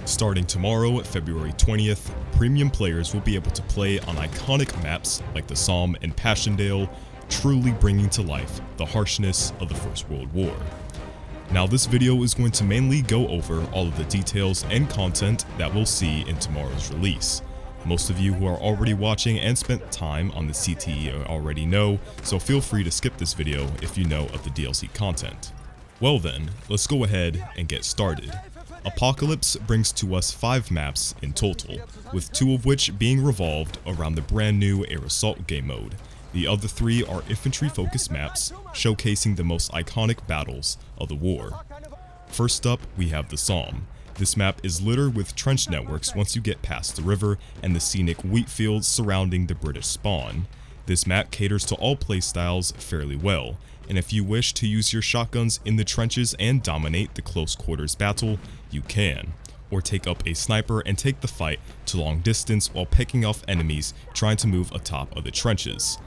Starting tomorrow, February 20th, premium players will be able to play on iconic maps like the Somme and Passchendaele, truly bringing to life the harshness of the First World War. Now this video is going to mainly go over all of the details and content that we'll see in tomorrow's release. Most of you who are already watching and spent time on the CTE already know, so feel free to skip this video if you know of the DLC content. Well then, let's go ahead and get started. Apocalypse brings to us 5 maps in total, with 2 of which being revolved around the brand new Air Assault game mode. The other 3 are infantry focused maps, showcasing the most iconic battles of the war. First up, we have the Somme. This map is littered with trench networks once you get past the river and the scenic wheat fields surrounding the British spawn. This map caters to all playstyles fairly well, and if you wish to use your shotguns in the trenches and dominate the close quarters battle, you can. Or take up a sniper and take the fight to long distance while picking off enemies trying to move atop of the trenches.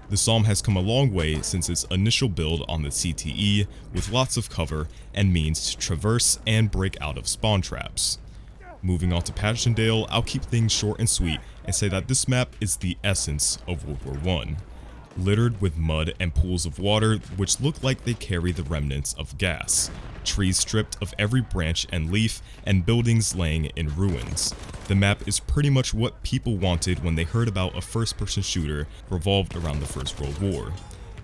The Somme has come a long way since its initial build on the CTE, with lots of cover and means to traverse and break out of spawn traps. Moving on to Passchendaele, I'll keep things short and sweet and say that this map is the essence of World War I. Littered with mud and pools of water which look like they carry the remnants of gas, trees stripped of every branch and leaf, and buildings laying in ruins. The map is pretty much what people wanted when they heard about a first-person shooter revolved around the First World War.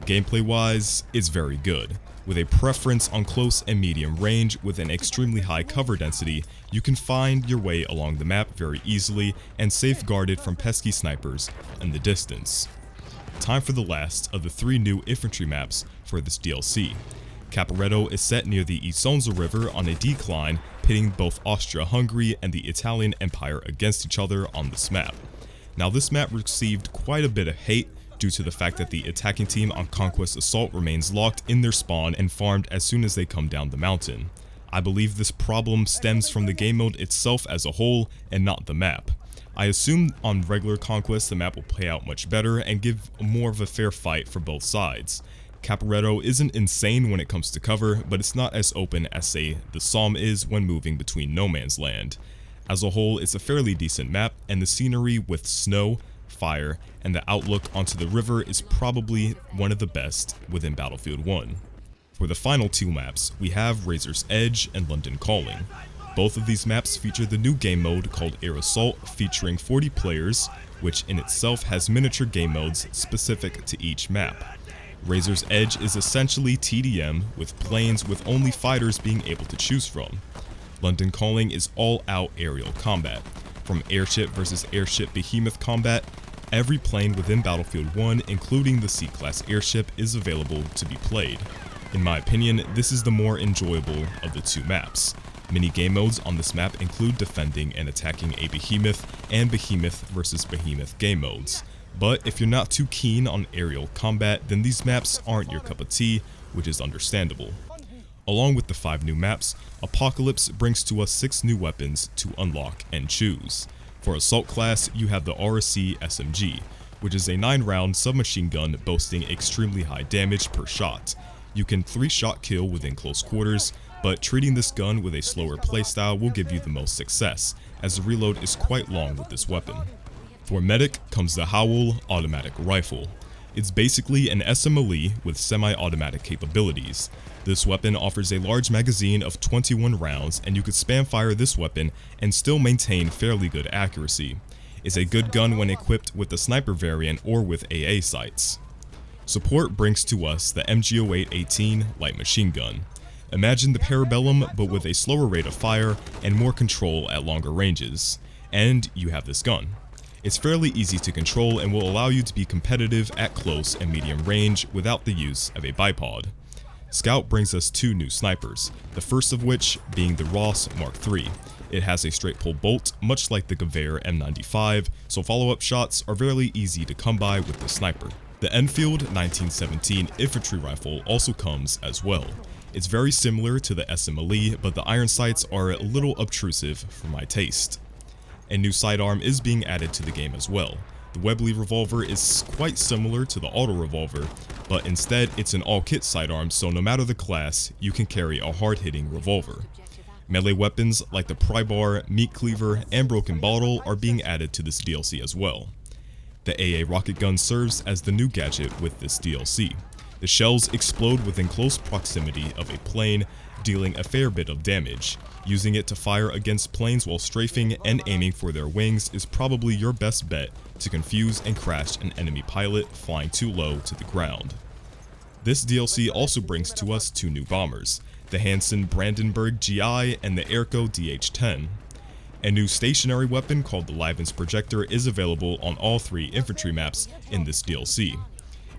Gameplay-wise, it's very good. With a preference on close and medium range with an extremely high cover density, you can find your way along the map very easily and safeguarded from pesky snipers in the distance. Time for the last of the 3 new infantry maps for this DLC. Caporetto is set near the Isonzo River on a decline, pitting both Austria-Hungary and the Italian Empire against each other on this map. Now this map received quite a bit of hate due to the fact that the attacking team on Conquest Assault remains locked in their spawn and farmed as soon as they come down the mountain. I believe this problem stems from the game mode itself as a whole and not the map. I assume on regular Conquest the map will play out much better and give more of a fair fight for both sides. Caporetto isn't insane when it comes to cover, but it's not as open as say the Somme is when moving between no man's land. As a whole, it's a fairly decent map, and the scenery with snow, fire, and the outlook onto the river is probably one of the best within Battlefield 1. For the final 2 maps, we have Razor's Edge and London Calling. Both of these maps feature the new game mode called Air Assault, featuring 40 players, which in itself has miniature game modes specific to each map. Razor's Edge is essentially TDM, with planes with only fighters being able to choose from. London Calling is all-out aerial combat. From airship versus airship behemoth combat, every plane within Battlefield 1, including the C-class airship, is available to be played. In my opinion, this is the more enjoyable of the 2 maps. Many game modes on this map include defending and attacking a behemoth and behemoth versus behemoth game modes. But if you're not too keen on aerial combat, then these maps aren't your cup of tea, which is understandable. Along with the 5 new maps, Apocalypse brings to us 6 new weapons to unlock and choose. For Assault class, you have the RSC SMG, which is a 9-round submachine gun boasting extremely high damage per shot. You can 3-shot kill within close quarters, but treating this gun with a slower playstyle will give you the most success, as the reload is quite long with this weapon. For Medic comes the Howl automatic rifle. It's basically an SMLE with semi-automatic capabilities. This weapon offers a large magazine of 21 rounds, and you could spam fire this weapon and still maintain fairly good accuracy. It's a good gun when equipped with the sniper variant or with AA sights. Support brings to us the MG08-18 light machine gun. Imagine the Parabellum but with a slower rate of fire and more control at longer ranges. And you have this gun. It's fairly easy to control and will allow you to be competitive at close and medium range without the use of a bipod. Scout brings us 2 new snipers, the first of which being the Ross Mark III. It has a straight pull bolt, much like the Gewehr M95, so follow-up shots are fairly easy to come by with the sniper. The Enfield 1917 infantry rifle also comes as well. It's very similar to the SMLE, but the iron sights are a little obtrusive for my taste. A new sidearm is being added to the game as well. The Webley revolver is quite similar to the auto revolver, but instead it's an all-kit sidearm, so no matter the class, you can carry a hard-hitting revolver. Melee weapons like the pry bar, meat cleaver, and broken bottle are being added to this DLC as well. The AA rocket gun serves as the new gadget with this DLC. The shells explode within close proximity of a plane, dealing a fair bit of damage. Using it to fire against planes while strafing and aiming for their wings is probably your best bet to confuse and crash an enemy pilot flying too low to the ground. This DLC also brings to us 2 new bombers, the Hansen Brandenburg GI and the Airco DH-10. A new stationary weapon called the Liven's Projector is available on all 3 infantry maps in this DLC.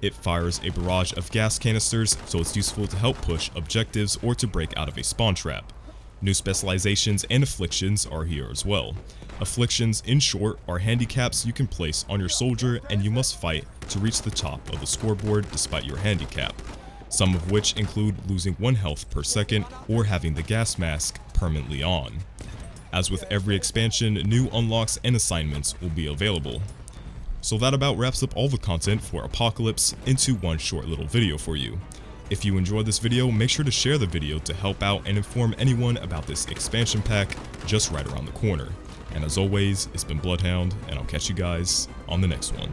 It fires a barrage of gas canisters, so it's useful to help push objectives or to break out of a spawn trap. New specializations and afflictions are here as well. Afflictions, in short, are handicaps you can place on your soldier and you must fight to reach the top of the scoreboard despite your handicap, some of which include losing 1 health per second or having the gas mask permanently on. As with every expansion, new unlocks and assignments will be available. So that about wraps up all the content for Apocalypse into one short little video for you. If you enjoyed this video, make sure to share the video to help out and inform anyone about this expansion pack just right around the corner. And as always, it's been BloodHound, and I'll catch you guys on the next one.